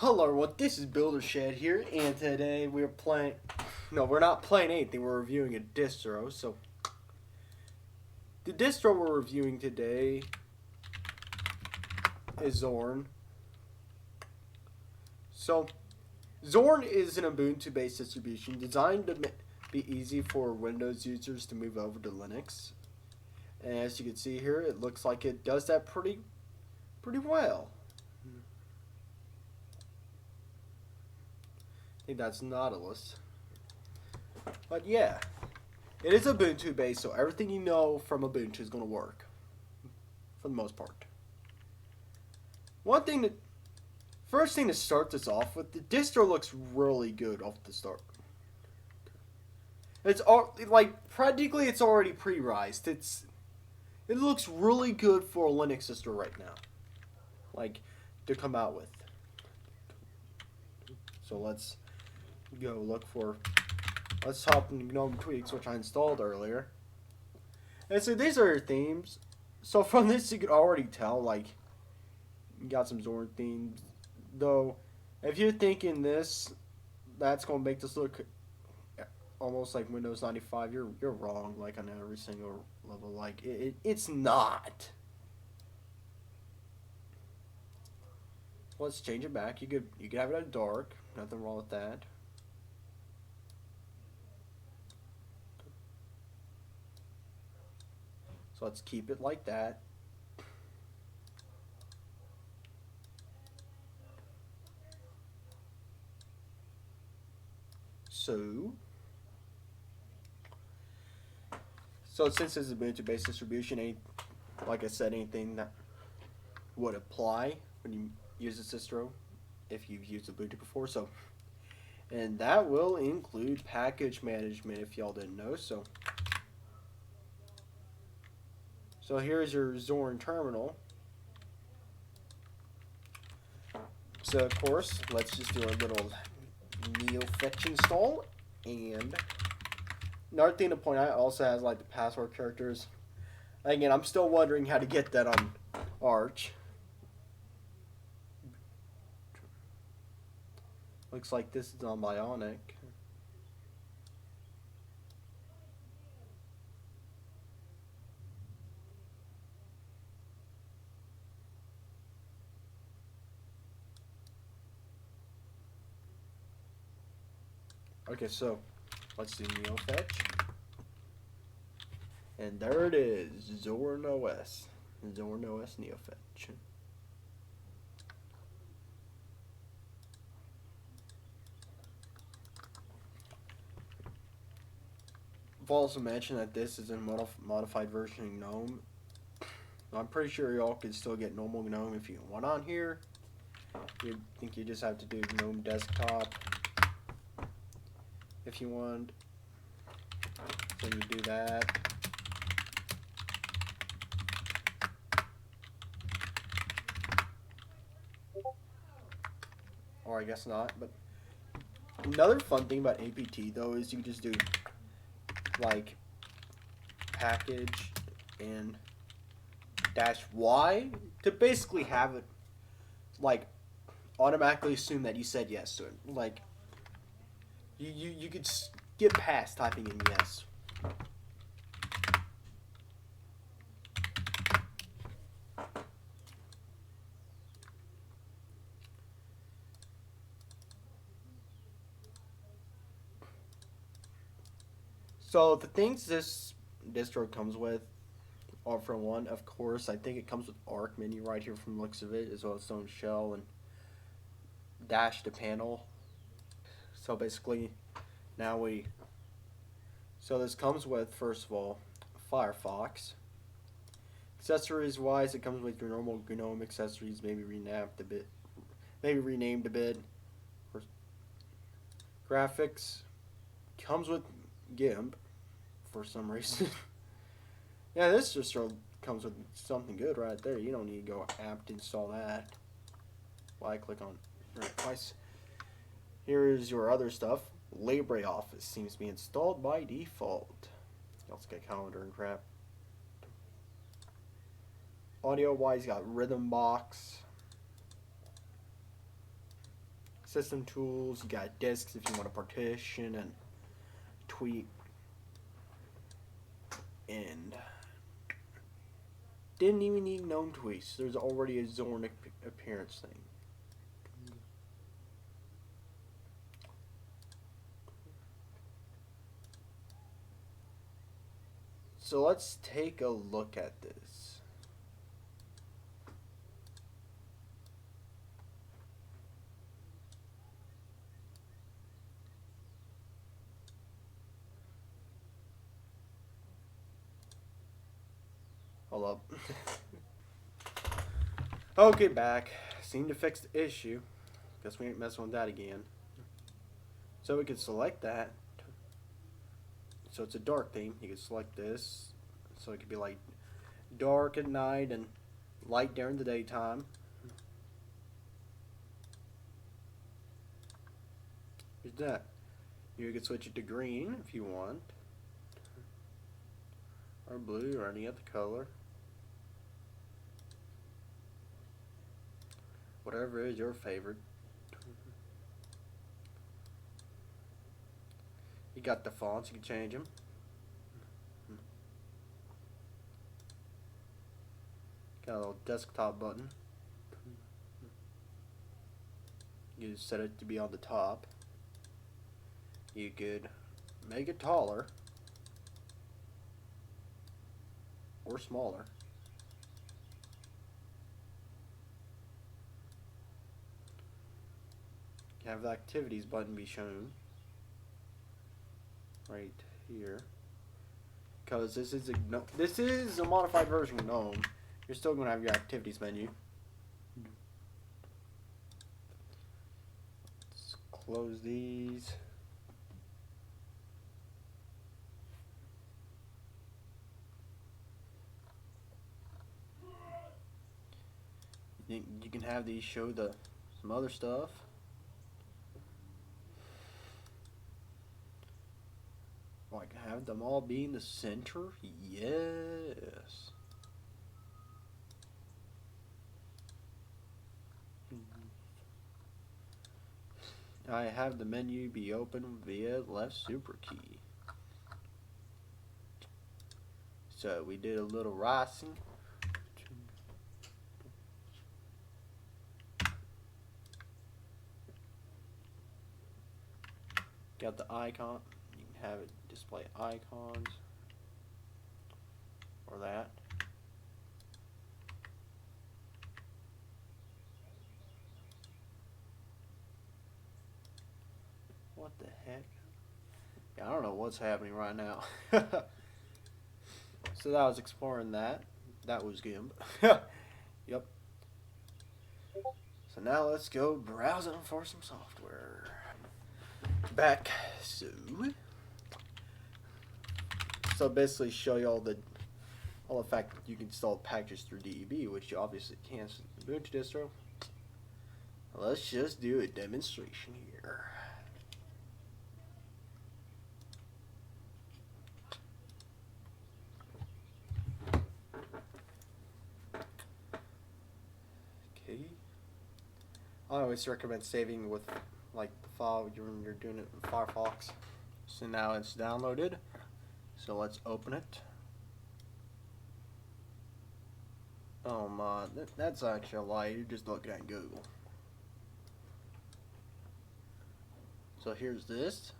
Hello everyone, this is Buildershed here, and today we're playing, no, we're not playing anything, we're reviewing a distro. So, the distro we're reviewing today is Zorin. So, Zorin is an Ubuntu-based distribution designed to be easy for Windows users to move over to Linux. And as you can see here, it looks like it does that pretty well. I think that's Nautilus. But yeah, it is Ubuntu based, so everything you know from Ubuntu is going to work for the most part. First thing to start this off with, the distro looks really good off the start. It's all like practically it's already pre-rised. It looks really good for a Linux distro right now, like to come out with. So let's go look for. Let's hop in Gnome tweaks, which I installed earlier. And so these are your themes. So from this you can already tell, like, you got some Zorin themes. Though, if you're thinking that's gonna make this look almost like Windows 95, you're wrong. Like on every single level, like it's not. Let's change it back. You could have it at dark. Nothing wrong with that. So let's keep it like that. So since it's a Ubuntu-based distribution, like I said, anything that would apply when you use this distro if you've used Ubuntu before. And that will include package management if y'all didn't know. So here's your Zorin terminal. So of course, let's just do a little neo-fetch install. And another thing to point out, it also has like the password characters. Again, I'm still wondering how to get that on Arch. Looks like this is on Bionic. Okay, so let's do neo-fetch. And there it is, ZorinOS. ZorinOS neo-fetch. I've also mentioned that this is a modified version of Gnome. I'm pretty sure y'all can still get normal Gnome if you want on here. You think you just have to do Gnome desktop if you want. Then you do that. Or I guess not, but another fun thing about apt though is you can just do like package and -y to basically have it like automatically assume that you said yes to it. Like you could skip past typing in yes. So the things this distro comes with are, for one, of course, I think it comes with Arc menu right here from the looks of it, as well as its own shell and dash to panel. So basically, so this comes with, first of all, Firefox. Accessories wise, it comes with your normal Gnome accessories, maybe renamed a bit. Graphics comes with GIMP for some reason. Yeah, this just comes with something good right there. You don't need to go apt install that. Well, I click on it twice. Here is your other stuff. LibreOffice seems to be installed by default. Let's get calendar and crap. Audio wise, you got Rhythm Box. system tools. You got disks if you want to partition and tweak. And didn't even need Gnome tweaks. There's already a Zorin appearance thing. So let's take a look at this. Hold up. Okay, back. Seemed to fix the issue. Guess we ain't messing with that again. So we could select that. So it's a dark theme. You can select this. So it could be like dark at night and light during the daytime. Here's that. You can switch it to green if you want. Or blue or any other color. Whatever is your favorite. You got the fonts, you can change them. Got a little desktop button. You set it to be on the top. You could make it taller or smaller. Have the activities button be shown right here, because this is a modified version of Gnome. You're still going to have your activities menu. Let's close these. You can have these show some other stuff. Like have them all be in the center? Yes. I have the menu be open via left super key. So we did a little rising. Got the icon. You can have it display icons or that. What the heck? Yeah, I don't know what's happening right now. So that was exploring that. That was GIMP. Yep. So now let's go browsing for some software. Back. So basically show you all the fact that you can install packages through DEB, which you obviously can't. Boot to distro. Let's just do a demonstration here. Okay. I always recommend saving with like the file when you're doing it in Firefox. So now it's downloaded. So let's open it. Oh my, that's actually a lie. You're just looking at Google. So here's this.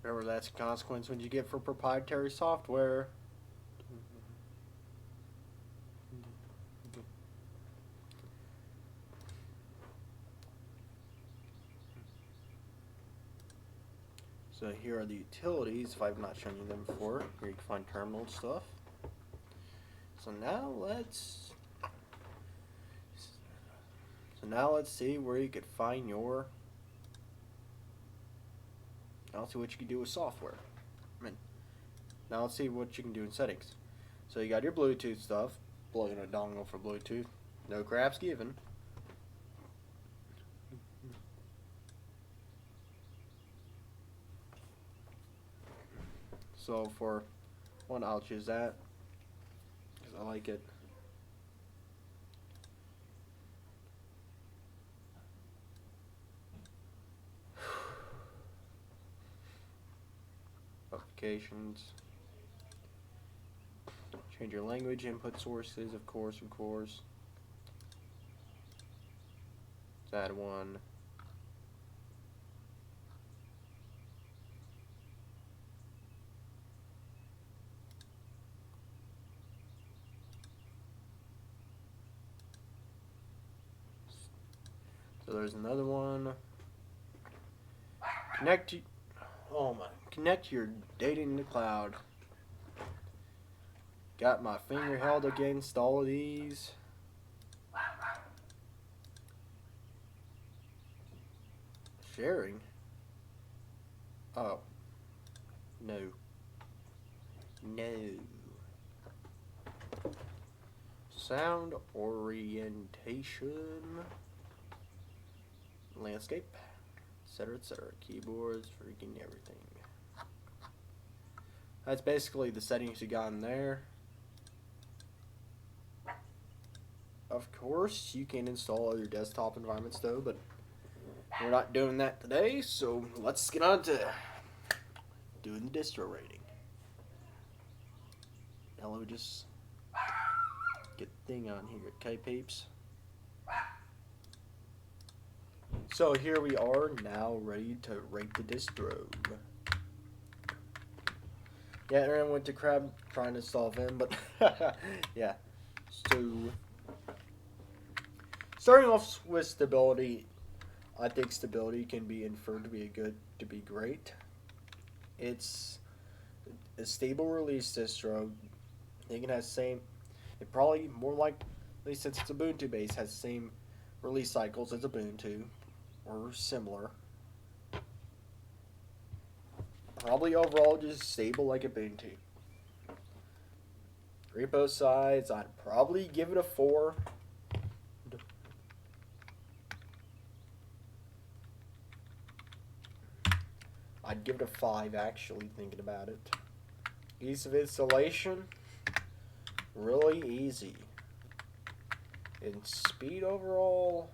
Remember, that's a consequence when you get for proprietary software. So here are the utilities, if I've not shown you them before. Here you can find terminal stuff. So now let's see where you could find your. Now let's see what you can do with software. Now let's see what you can do in settings. So you got your Bluetooth stuff. Plug in a dongle for Bluetooth. No craps given. So for one, I'll choose that because I like it. Applications. Change your language, input sources, of course. Let's add one. So there's another one. Connect your data in the cloud. Got my finger held against all of these. Sharing? Oh. No. Sound orientation. Landscape. Etc. Keyboards, freaking everything. That's basically the settings you got in there. Of course, you can install other desktop environments though, but we're not doing that today, so let's get on to doing the distro rating. Now let me just get the thing on here, okay peeps? So here we are now ready to rate the distro. Yeah, Aaron went to crab trying to solve him, but yeah. So starting off with stability, I think stability can be inferred to be great. It's a stable release distro. I think it has it probably more likely, since it's Ubuntu based, has the same release cycles as Ubuntu or similar. Probably overall just stable like Ubuntu. Repo size, I'd probably give it a 4. I'd give it a 5 actually, thinking about it. Ease of installation, really easy. And speed overall,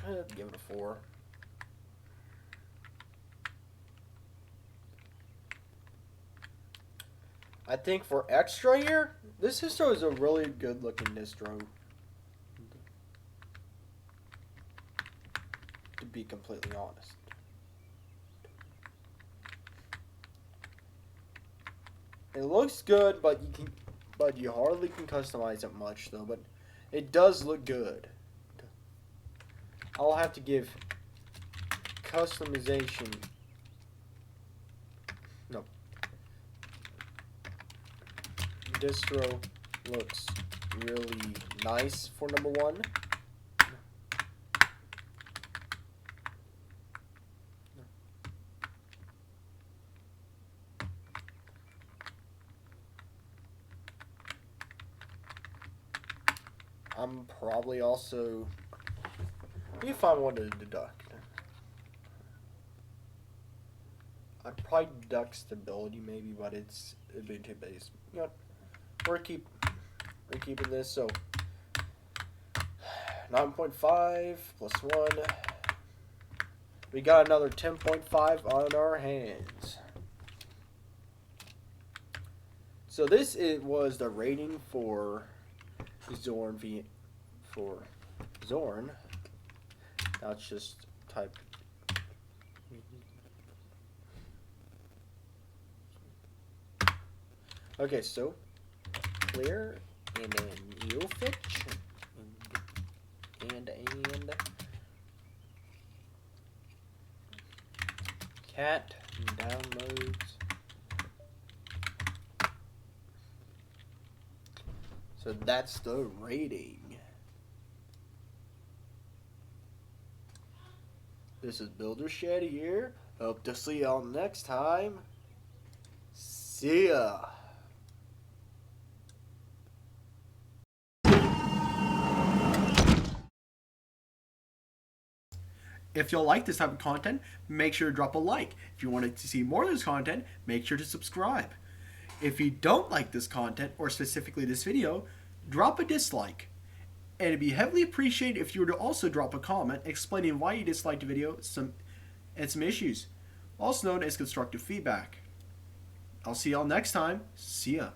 I'd give it a 4. I think for extra here, this distro is a really good looking distro. To be completely honest. It looks good, but you hardly can customize it much though, but it does look good. I'll have to give customization. No. Distro looks really nice for number 1. I'm probably also, if I wanted to deduct, I'd probably deduct stability maybe, but it's Ubuntu based. You know, we're keeping this, so 9.5 plus 1. We got another 10.5 on our hands. So this was the rating for Zorin for Zorin. Now let's just type. Okay, so clear and then you'll fetch and cat downloads. So that's the rating. This is Buildershed here. Hope to see y'all next time. See ya. If you'll like this type of content, make sure to drop a like. If you wanted to see more of this content, make sure to subscribe. If you don't like this content, or specifically this video, drop a dislike. And it'd be heavily appreciated if you were to also drop a comment explaining why you disliked the video and some issues, also known as constructive feedback. I'll see y'all next time. See ya.